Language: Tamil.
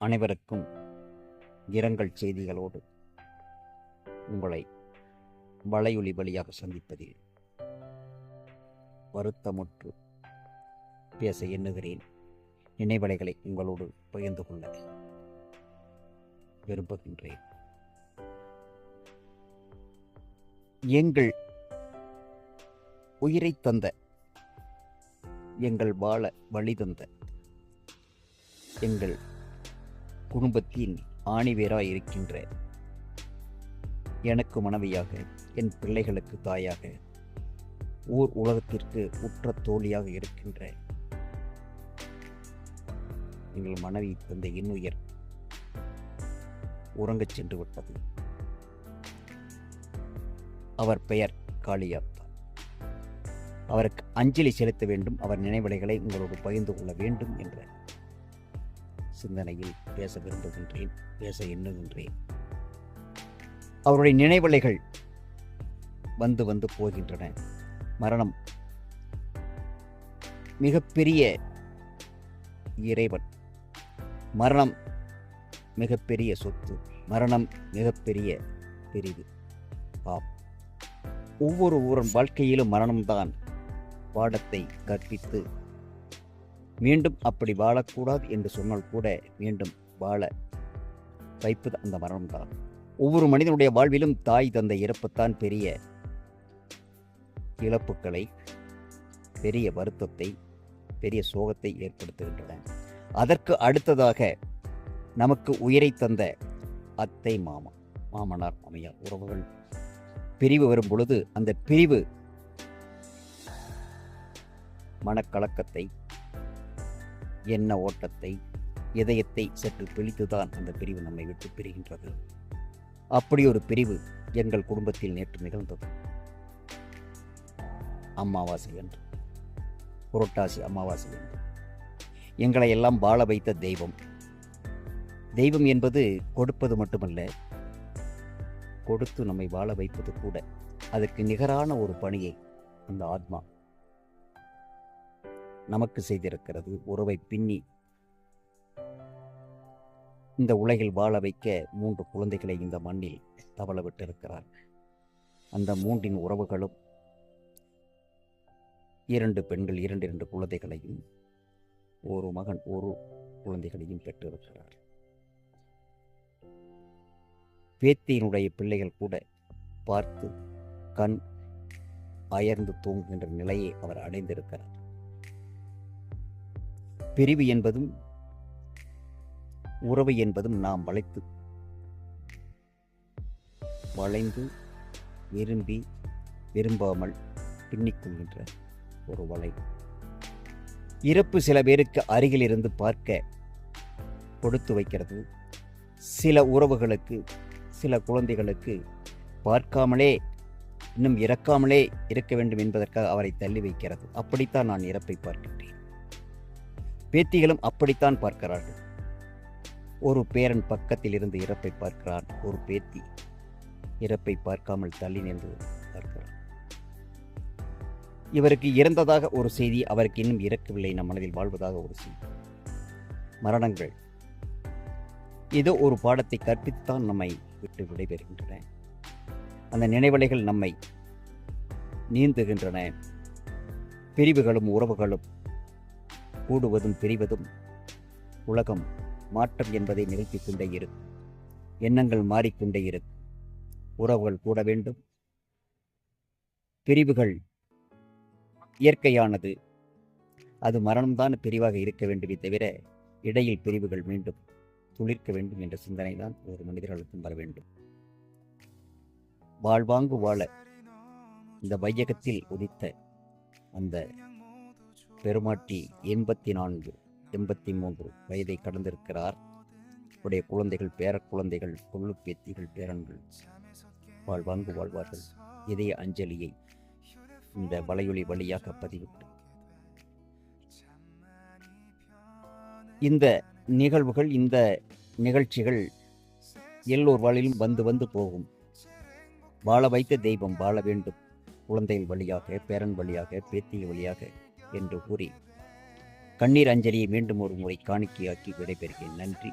அனைவருக்கும் இரங்கல் செய்திகளோடு உங்களை வலையொலி வழியாக சந்திப்பதில் வருத்தமுற்று பேச எண்ணுகிறேன். நினைவலைகளை உங்களோடு பகிர்ந்து கொள்ள விரும்புகின்றேன். எங்கள் உயிரை தந்த, எங்கள் வாழ வழி தந்த, எங்கள் குடும்பத்தின் ஆணிவேராய் இருக்கின்ற, எனக்கு மனைவியாக, என் பிள்ளைகளுக்கு தாயாக, ஊர் உலகத்திற்கு உற்ற தோழியாக இருக்கின்ற எங்கள் மனைவி தந்த இன்னுயிர் உறங்கச் சென்று விட்டது. அவர் பெயர் காளியாத்தா. அவருக்கு அஞ்சலி செலுத்த வேண்டும், அவர் நினைவலைகளை உங்களோடு பகிர்ந்து கொள்ள வேண்டும் என்ற சிந்தனையில் பேச விரும்புகின்றேன், பேச எண்ணுகின்றேன். அவருடைய நினைவலைகள் வந்து வந்து போகின்றன. மரணம் மிகப்பெரிய இறைவன், மரணம் மிகப்பெரிய சொத்து, மரணம் மிகப்பெரிய பிரிவு. ஒவ்வொரு வாழ்க்கையிலும் மரணம்தான் பாடத்தை கற்பித்து மீண்டும் அப்படி வாழக்கூடாது என்று சொன்னால் கூட மீண்டும் வாழ வைப்பது அந்த மரணம்தான். ஒவ்வொரு மனிதனுடைய வாழ்விலும் தாய் தந்த இறப்புத்தான் பெரிய இழப்புகளை, பெரிய வருத்தத்தை, பெரிய சோகத்தை ஏற்படுத்துகின்றன. அதற்கு அடுத்ததாக நமக்கு உயிரை தந்த அத்தை, மாமா, மாமனார், மாமியார் உறவுகள் பிரிவு வரும் பொழுது அந்த பிரிவு மனக்கலக்கத்தை, எண்ண ஓட்டத்தை, இதயத்தை சற்று பிழித்துதான் அந்த பிரிவு நம்மை விட்டு பிரிகின்றது. அப்படி ஒரு பிரிவு எங்கள் குடும்பத்தில் நேற்று நிகழ்ந்தது. அமாவாசை என்று, புரட்டாசி அமாவாசை என்று எங்களை எல்லாம் வாழ வைத்த தெய்வம். தெய்வம் என்பது கொடுப்பது மட்டுமல்ல, கொடுத்து நம்மை வாழ வைப்பது கூட. அதற்கு நிகரான ஒரு பணியை அந்த ஆத்மா நமக்கு செய்திருக்கிறது. உறவை பின்னி இந்த உலகில் வாழ வைக்க 3 குழந்தைகளை இந்த மண்ணில் தவள விட்டிருக்கிறார். அந்த 3 உறவுகளும் 2 பெண்கள், 2 குழந்தைகளையும், ஒரு மகன், 1 குழந்தைகளையும் பெற்றிருக்கிறார். பேத்தியினுடைய பிள்ளைகள் கூட பார்த்து கண் அயர்ந்து தூங்குகின்ற நிலையை அவர் அடைந்திருக்கிறார். பிரிவு என்பதும் உறவு என்பதும் நாம் வளைந்து விரும்பி விரும்பாமல் பின்னிக்கொள்கின்ற ஒரு வலை. இறப்பு சில பேருக்கு அருகில் இருந்து பார்க்க கொடுத்து வைக்கிறது. சில உறவுகளுக்கு, சில குழந்தைகளுக்கு பார்க்காமலே, இன்னும் இறக்காமலே இருக்க வேண்டும் என்பதற்காக அவரை தள்ளி வைக்கிறது. அப்படித்தான் நான் இறப்பை பார்க்கின்றேன். பேத்திகளும் அப்படித்தான் பார்க்கிறார்கள். ஒரு பேரன் பக்கத்தில் இருந்து இறப்பை பார்க்கிறான், ஒரு பேத்தி இறப்பை பார்க்காமல் தள்ளி நின்று பார்க்கிறார். இவருக்கு இறந்ததாக ஒரு செய்தி, அவருக்கு இன்னும் இறக்கவில்லை, நம் மனதில் வாழ்வதாக ஒரு செய்தி. மரணங்கள் ஏதோ ஒரு பாடத்தை கற்பித்துத்தான் நம்மை விட்டு விடைபெறுகின்றன. அந்த நினைவலைகள் நம்மை நீந்துகின்றன. பிரிவுகளும் உறவுகளும் கூடுவதும் பிரிவதும் உலகம் மாற்றம் என்பதை நிகழ்த்திக் கொண்டே இருக்கும். எண்ணங்கள் மாறிக்கொண்டே இருக்கும். உறவுகள் கூட வேண்டும், பிரிவுகள் இயற்கையானது. அது மரணம்தான் பிரிவாக இருக்க வேண்டுமே தவிர இடையில் பிரிவுகள் மீண்டும் துளிர்க்க வேண்டும் என்ற சிந்தனை தான் ஒரு மனிதர்களுக்கும் வர வேண்டும். வாழ்வாங்கு வாழ இந்த வையகத்தில் உதித்த அந்த பெருமாட்டி 84, 83 வயதை கடந்திருக்கிறார். உடைய குழந்தைகள், பேர குழந்தைகள், கொள்ளு பேத்திகள், பேரன்கள் வாழ்வாங்கு வாழ்வார்கள். இதய அஞ்சலியை இந்த வலையொலி வழியாக பதிவிட்டு இந்த நிகழ்வுகள், இந்த நிகழ்ச்சிகள் எல்லோர் வாழ்விலும் வந்து வந்து போகும். வாழ வைத்த தெய்வம் வாழ வேண்டும், குழந்தைகள் வழியாக, பேரன் வழியாக, பேத்திகள் வழியாக என்று கூறி கண்ணீர் அஞ்சலியை மீண்டும் ஒரு முறை காணிக்கையாக்கி விடைபெறுகிறேன். நன்றி.